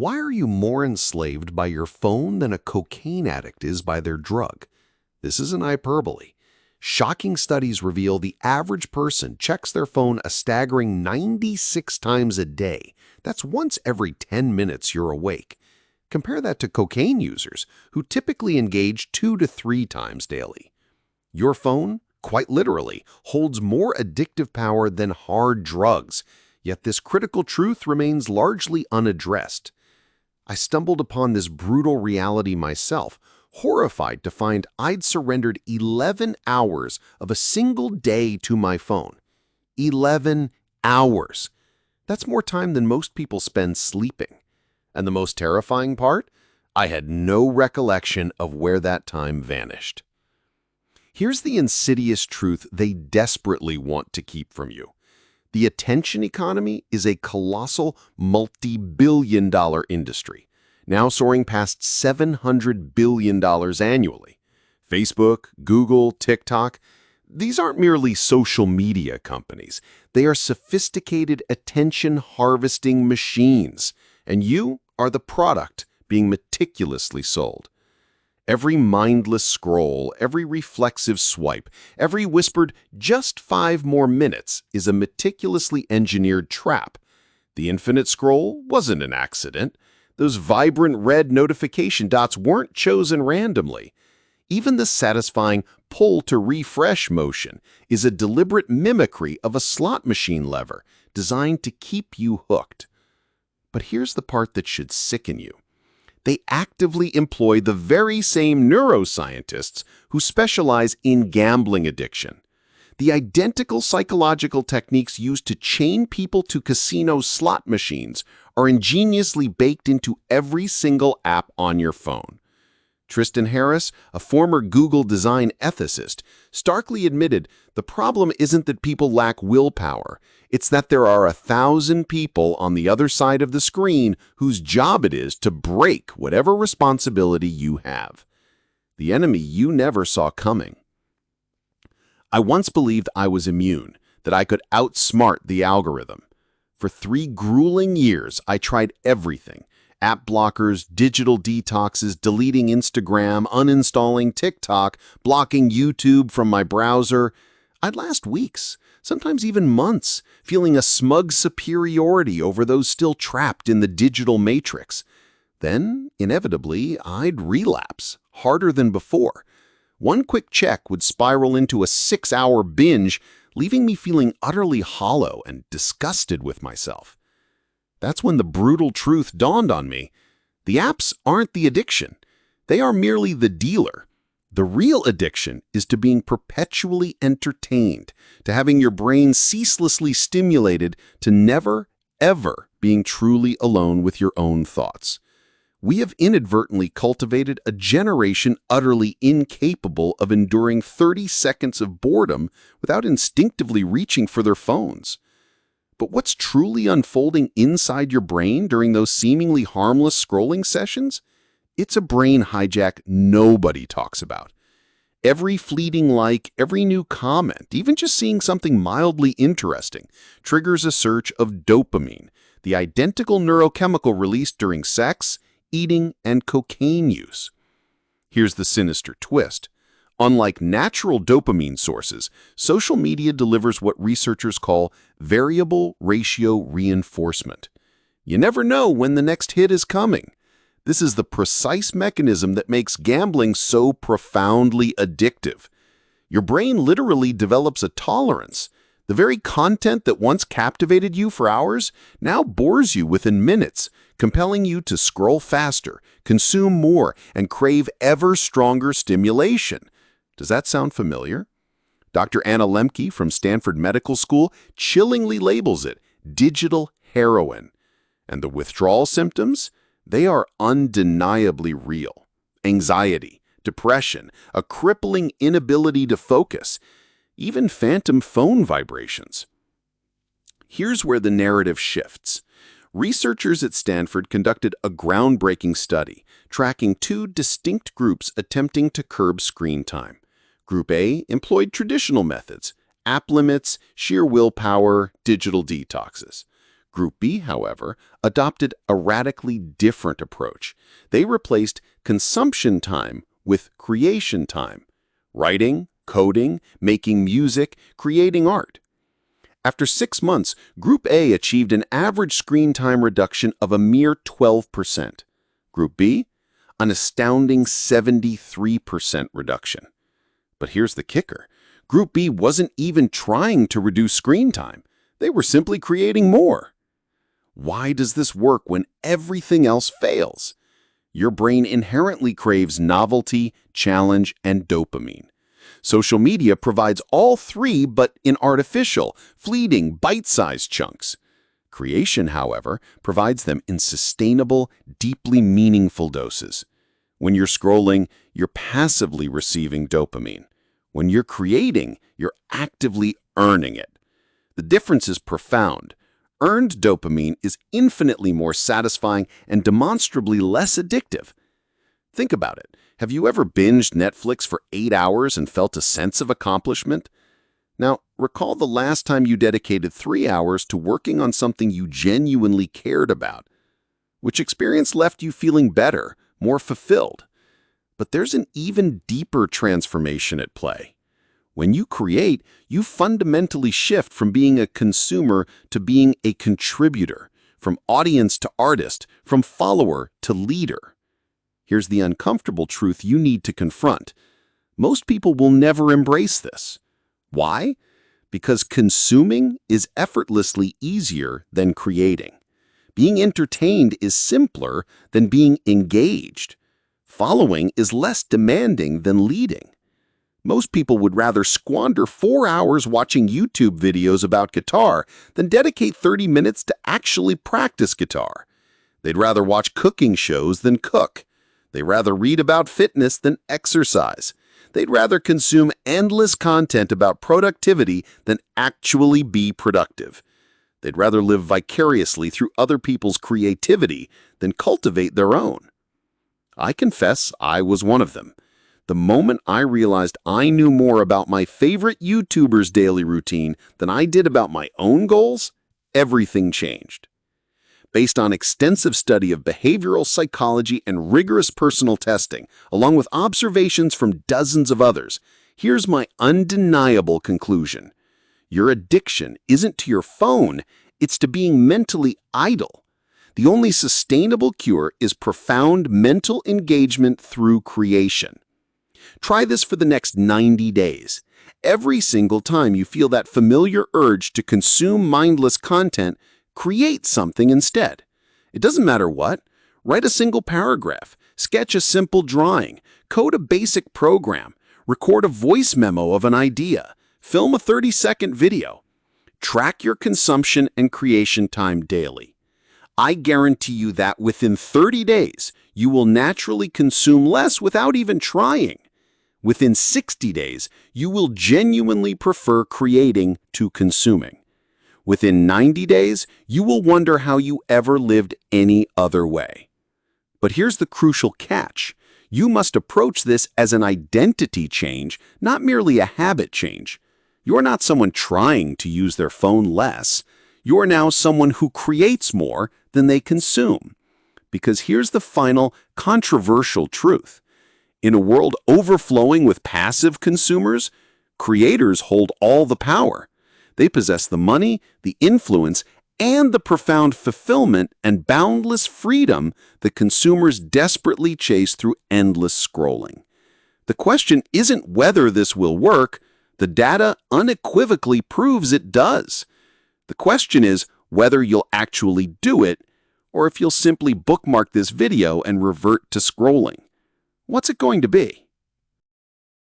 Why are you more enslaved by your phone than a cocaine addict is by their drug? This isn't hyperbole. Shocking studies reveal the average person checks their phone a staggering 96 times a day. That's once every 10 minutes you're awake. Compare that to cocaine users, who typically engage 2 to 3 times daily. Your phone, quite literally, holds more addictive power than hard drugs, yet this critical truth remains largely unaddressed. I stumbled upon this brutal reality myself, horrified to find I'd surrendered 11 hours of a single day to my phone. 11 hours! That's more time than most people spend sleeping. And the most terrifying part? I had no recollection of where that time vanished. Here's the insidious truth they desperately want to keep from you. The attention economy is a colossal multi-billion-dollar industry, now soaring past $700 billion annually. Facebook, Google, TikTok, these aren't merely social media companies. They are sophisticated attention-harvesting machines, and you are the product being meticulously sold. Every mindless scroll, every reflexive swipe, every whispered "just 5 more minutes" is a meticulously engineered trap. The infinite scroll wasn't an accident. Those vibrant red notification dots weren't chosen randomly. Even the satisfying pull to refresh motion is a deliberate mimicry of a slot machine lever designed to keep you hooked. But here's the part that should sicken you. They actively employ the very same neuroscientists who specialize in gambling addiction. The identical psychological techniques used to chain people to casino slot machines are ingeniously baked into every single app on your phone. Tristan Harris, a former Google design ethicist, starkly admitted the problem isn't that people lack willpower, it's that there are 1,000 people on the other side of the screen whose job it is to break whatever responsibility you have. The enemy you never saw coming. I once believed I was immune, that I could outsmart the algorithm. For 3 grueling years, I tried everything. App blockers, digital detoxes, deleting Instagram, uninstalling TikTok, blocking YouTube from my browser. I'd last weeks, sometimes even months, feeling a smug superiority over those still trapped in the digital matrix. Then, inevitably, I'd relapse, harder than before. One quick check would spiral into a 6-hour binge, leaving me feeling utterly hollow and disgusted with myself. That's when the brutal truth dawned on me. The apps aren't the addiction. They are merely the dealer. The real addiction is to being perpetually entertained, to having your brain ceaselessly stimulated, to never, ever being truly alone with your own thoughts. We have inadvertently cultivated a generation utterly incapable of enduring 30 seconds of boredom without instinctively reaching for their phones. But what's truly unfolding inside your brain during those seemingly harmless scrolling sessions? It's a brain hijack nobody talks about. Every fleeting like, every new comment, even just seeing something mildly interesting, triggers a surge of dopamine, the identical neurochemical released during sex, eating, and cocaine use. Here's the sinister twist. Unlike natural dopamine sources, social media delivers what researchers call variable ratio reinforcement. You never know when the next hit is coming. This is the precise mechanism that makes gambling so profoundly addictive. Your brain literally develops a tolerance. The very content that once captivated you for hours now bores you within minutes, compelling you to scroll faster, consume more, and crave ever stronger stimulation. Does that sound familiar? Dr. Anna Lemke from Stanford Medical School chillingly labels it digital heroin. And the withdrawal symptoms? They are undeniably real. Anxiety, depression, a crippling inability to focus, even phantom phone vibrations. Here's where the narrative shifts. Researchers at Stanford conducted a groundbreaking study, tracking 2 distinct groups attempting to curb screen time. Group A employed traditional methods, app limits, sheer willpower, digital detoxes. Group B, however, adopted a radically different approach. They replaced consumption time with creation time. Writing, coding, making music, creating art. After 6 months, Group A achieved an average screen time reduction of a mere 12%. Group B, an astounding 73% reduction. But here's the kicker. Group B wasn't even trying to reduce screen time. They were simply creating more. Why does this work when everything else fails? Your brain inherently craves novelty, challenge, and dopamine. Social media provides all three, but in artificial, fleeting, bite-sized chunks. Creation, however, provides them in sustainable, deeply meaningful doses. When you're scrolling, you're passively receiving dopamine. When you're creating, you're actively earning it. The difference is profound. Earned dopamine is infinitely more satisfying and demonstrably less addictive. Think about it. Have you ever binged Netflix for 8 hours and felt a sense of accomplishment? Now, recall the last time you dedicated 3 hours to working on something you genuinely cared about. Which experience left you feeling better, more fulfilled? But there's an even deeper transformation at play. When you create, you fundamentally shift from being a consumer to being a contributor, from audience to artist, from follower to leader. Here's the uncomfortable truth you need to confront. Most people will never embrace this. Why? Because consuming is effortlessly easier than creating. Being entertained is simpler than being engaged. Following is less demanding than leading. Most people would rather squander 4 hours watching YouTube videos about guitar than dedicate 30 minutes to actually practice guitar. They'd rather watch cooking shows than cook. They'd rather read about fitness than exercise. They'd rather consume endless content about productivity than actually be productive. They'd rather live vicariously through other people's creativity than cultivate their own. I confess I was one of them. The moment I realized I knew more about my favorite YouTuber's daily routine than I did about my own goals, everything changed. Based on extensive study of behavioral psychology and rigorous personal testing, along with observations from dozens of others, here's my undeniable conclusion. Your addiction isn't to your phone, it's to being mentally idle. The only sustainable cure is profound mental engagement through creation. Try this for the next 90 days. Every single time you feel that familiar urge to consume mindless content, create something instead. It doesn't matter what. Write a single paragraph, sketch a simple drawing, code a basic program, record a voice memo of an idea, film a 30-second video. Track your consumption and creation time daily. I guarantee you that within 30 days, you will naturally consume less without even trying. Within 60 days, you will genuinely prefer creating to consuming. Within 90 days, you will wonder how you ever lived any other way. But here's the crucial catch. You must approach this as an identity change, not merely a habit change. You're not someone trying to use their phone less. You're now someone who creates more than they consume. Because here's the final, controversial truth. In a world overflowing with passive consumers, creators hold all the power. They possess the money, the influence, and the profound fulfillment and boundless freedom that consumers desperately chase through endless scrolling. The question isn't whether this will work. The data unequivocally proves it does. The question is whether you'll actually do it, or if you'll simply bookmark this video and revert to scrolling. What's it going to be?